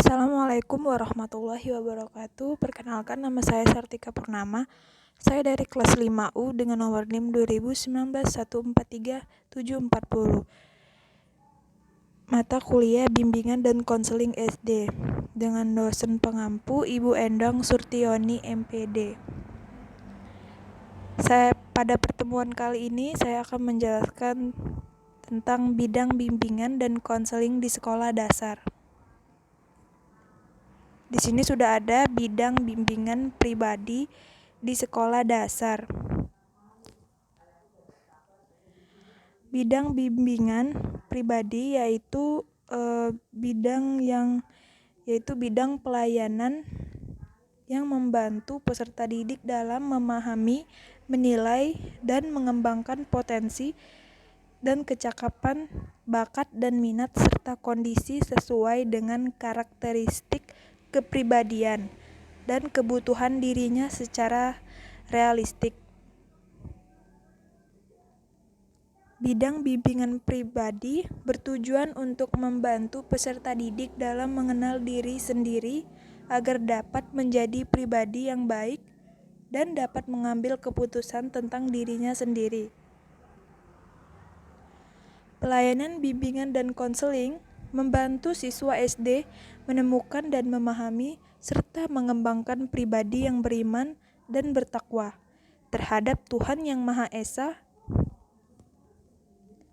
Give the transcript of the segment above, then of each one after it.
Assalamualaikum warahmatullahi wabarakatuh. Perkenalkan, nama saya Sartika Purnama. Saya dari kelas 5U dengan nomor NIM 2019143740. Mata kuliah Bimbingan dan Konseling SD dengan dosen pengampu Ibu Endang Surtioni MPD. Pada pertemuan kali ini saya akan menjelaskan tentang bidang bimbingan dan konseling di sekolah dasar. Di sini sudah ada bidang bimbingan pribadi di sekolah dasar. Bidang bimbingan pribadi yaitu bidang pelayanan yang membantu peserta didik dalam memahami, menilai, dan mengembangkan potensi dan kecakapan, bakat dan minat serta kondisi sesuai dengan karakteristik kepribadian dan kebutuhan dirinya secara realistik. Bidang bimbingan pribadi bertujuan untuk membantu peserta didik dalam mengenal diri sendiri agar dapat menjadi pribadi yang baik dan dapat mengambil keputusan tentang dirinya sendiri. Pelayanan bimbingan dan konseling membantu siswa SD menemukan dan memahami serta mengembangkan pribadi yang beriman dan bertakwa terhadap Tuhan Yang Maha Esa,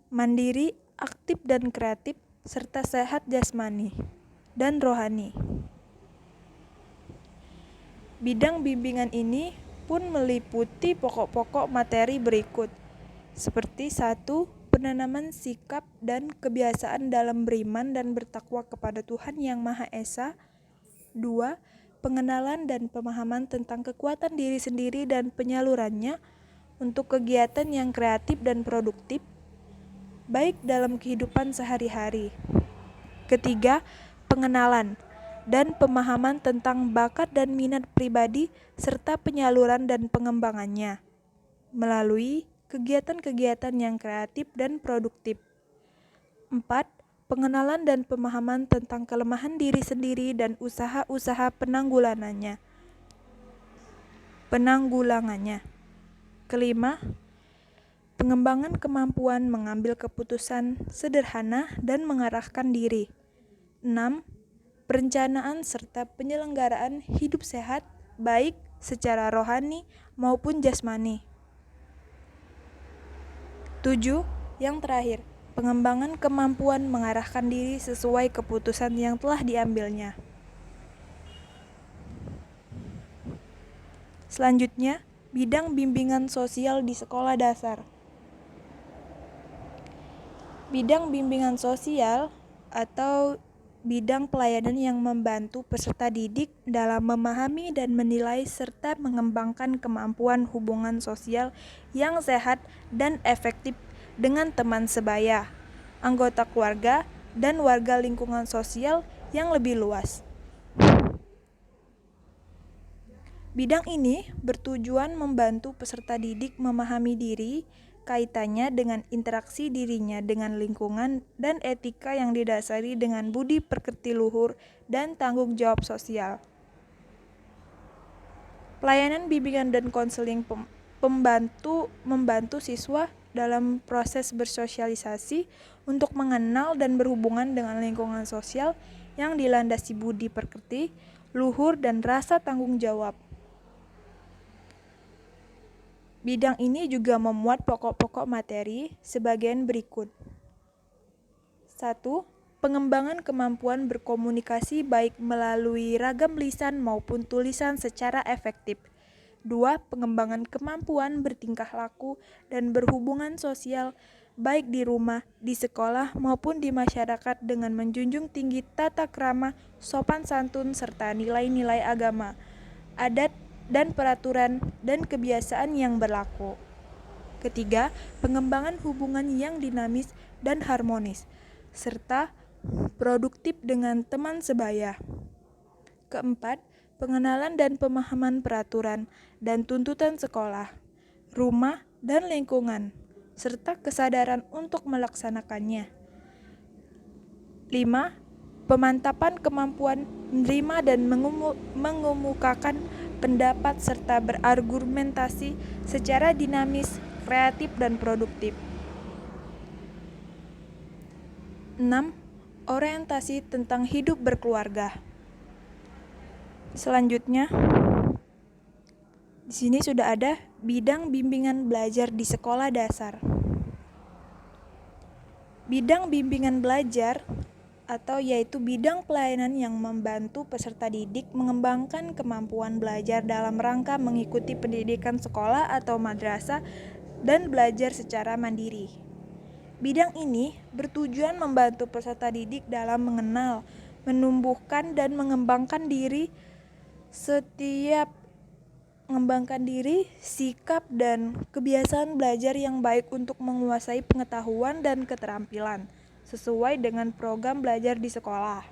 mandiri, aktif dan kreatif, serta sehat jasmani dan rohani. Bidang bimbingan ini pun meliputi pokok-pokok materi berikut, seperti 1. Penanaman sikap dan kebiasaan dalam beriman dan bertakwa kepada Tuhan Yang Maha Esa. 2. Pengenalan dan pemahaman tentang kekuatan diri sendiri dan penyalurannya untuk kegiatan yang kreatif dan produktif, baik dalam kehidupan sehari-hari. 3. Pengenalan dan pemahaman tentang bakat dan minat pribadi serta penyaluran dan pengembangannya melalui kegiatan-kegiatan yang kreatif dan produktif. 4. Pengenalan dan pemahaman tentang kelemahan diri sendiri dan usaha-usaha penanggulangannya. 5. Pengembangan kemampuan mengambil keputusan sederhana dan mengarahkan diri. 6. Perencanaan serta penyelenggaraan hidup sehat, baik secara rohani maupun jasmani. 7. Yang terakhir, pengembangan kemampuan mengarahkan diri sesuai keputusan yang telah diambilnya. Selanjutnya, bidang bimbingan sosial di sekolah dasar. Bidang bimbingan sosial atau bidang pelayanan yang membantu peserta didik dalam memahami dan menilai serta mengembangkan kemampuan hubungan sosial yang sehat dan efektif dengan teman sebaya, anggota keluarga, dan warga lingkungan sosial yang lebih luas. Bidang ini bertujuan membantu peserta didik memahami diri, kaitannya dengan interaksi dirinya dengan lingkungan dan etika yang didasari dengan budi pekerti luhur dan tanggung jawab sosial. Pelayanan bimbingan dan konseling membantu siswa dalam proses bersosialisasi untuk mengenal dan berhubungan dengan lingkungan sosial yang dilandasi budi pekerti, luhur, dan rasa tanggung jawab. Bidang ini juga memuat pokok-pokok materi sebagian berikut. 1. Pengembangan kemampuan berkomunikasi baik melalui ragam lisan maupun tulisan secara efektif. 2. Pengembangan kemampuan bertingkah laku dan berhubungan sosial baik di rumah, di sekolah, maupun di masyarakat dengan menjunjung tinggi tata krama, sopan santun, serta nilai-nilai agama, adat, dan peraturan dan kebiasaan yang berlaku. 3. Pengembangan hubungan yang dinamis dan harmonis, serta produktif dengan teman sebaya. 4. Pengenalan dan pemahaman peraturan dan tuntutan sekolah, rumah, dan lingkungan, serta kesadaran untuk melaksanakannya. 5. pemantapan kemampuan menerima dan mengemukakan pendapat serta berargumentasi secara dinamis, kreatif, dan produktif. 6. Orientasi tentang hidup berkeluarga. Selanjutnya, di sini sudah ada bidang bimbingan belajar di sekolah dasar. Bidang bimbingan belajar yaitu bidang pelayanan yang membantu peserta didik mengembangkan kemampuan belajar dalam rangka mengikuti pendidikan sekolah atau madrasah dan belajar secara mandiri. Bidang ini bertujuan membantu peserta didik dalam mengenal, menumbuhkan, dan mengembangkan diri, sikap, dan kebiasaan belajar yang baik untuk menguasai pengetahuan dan keterampilan sesuai dengan program belajar di sekolah.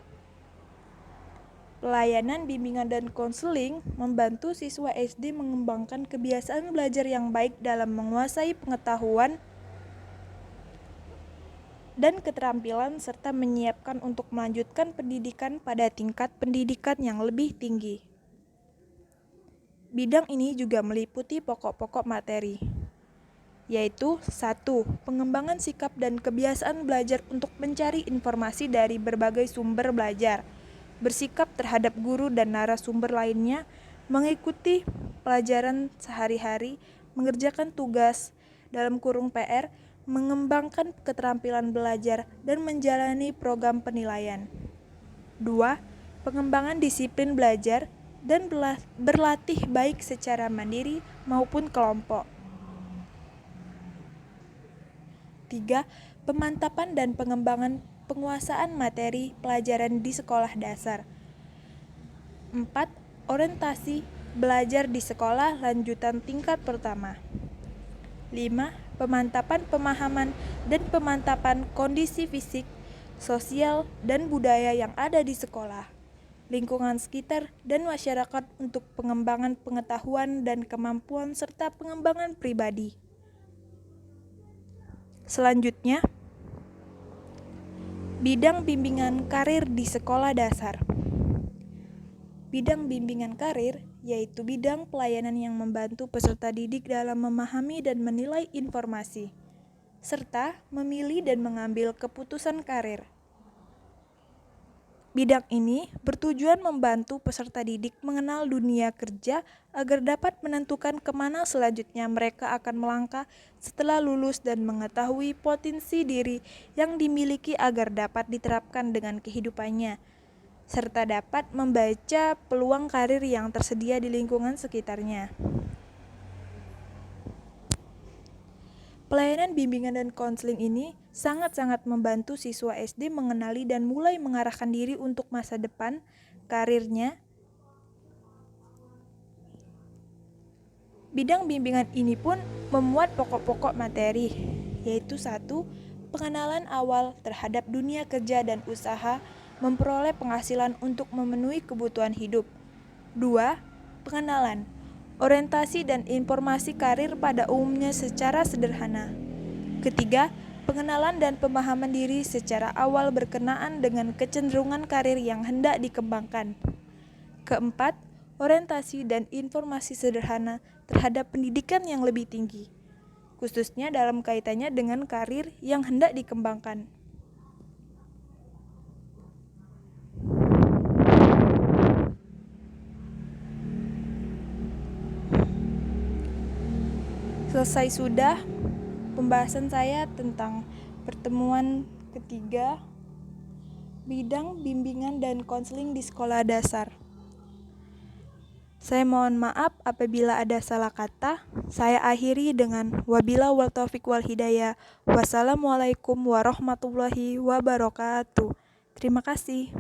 Pelayanan, bimbingan, dan konseling membantu siswa SD mengembangkan kebiasaan belajar yang baik dalam menguasai pengetahuan dan keterampilan serta menyiapkan untuk melanjutkan pendidikan pada tingkat pendidikan yang lebih tinggi. Bidang ini juga meliputi pokok-pokok materi, yaitu 1. Pengembangan sikap dan kebiasaan belajar untuk mencari informasi dari berbagai sumber belajar, bersikap terhadap guru dan narasumber lainnya, mengikuti pelajaran sehari-hari, mengerjakan tugas (PR), mengembangkan keterampilan belajar, dan menjalani program penilaian. 2. Pengembangan disiplin belajar dan berlatih baik secara mandiri maupun kelompok. 3. Pemantapan dan pengembangan penguasaan materi pelajaran di sekolah dasar. 4. Orientasi belajar di sekolah lanjutan tingkat pertama. 5. Pemantapan pemahaman dan pemantapan kondisi fisik, sosial, dan budaya yang ada di sekolah, lingkungan sekitar, dan masyarakat untuk pengembangan pengetahuan dan kemampuan serta pengembangan pribadi. Selanjutnya, bidang bimbingan karir di sekolah dasar. Bidang bimbingan karir yaitu bidang pelayanan yang membantu peserta didik dalam memahami dan menilai informasi, serta memilih dan mengambil keputusan karir. Bidang ini bertujuan membantu peserta didik mengenal dunia kerja agar dapat menentukan kemana selanjutnya mereka akan melangkah setelah lulus dan mengetahui potensi diri yang dimiliki agar dapat diterapkan dengan kehidupannya, serta dapat membaca peluang karir yang tersedia di lingkungan sekitarnya. Pelayanan bimbingan dan konseling ini sangat-sangat membantu siswa SD mengenali dan mulai mengarahkan diri untuk masa depan karirnya. Bidang bimbingan ini pun memuat pokok-pokok materi, yaitu 1. Pengenalan awal terhadap dunia kerja dan usaha memperoleh penghasilan untuk memenuhi kebutuhan hidup. 2. Pengenalan orientasi dan informasi karir pada umumnya secara sederhana. Ketiga, pengenalan dan pemahaman diri secara awal berkenaan dengan kecenderungan karir yang hendak dikembangkan. Keempat, orientasi dan informasi sederhana terhadap pendidikan yang lebih tinggi, khususnya dalam kaitannya dengan karir yang hendak dikembangkan. Selesai sudah pembahasan saya tentang pertemuan ketiga bidang bimbingan dan konseling di sekolah dasar. Saya mohon maaf apabila ada salah kata. Saya akhiri dengan wabillahi wal taufiq wal hidayah. Wassalamualaikum warahmatullahi wabarakatuh. Terima kasih.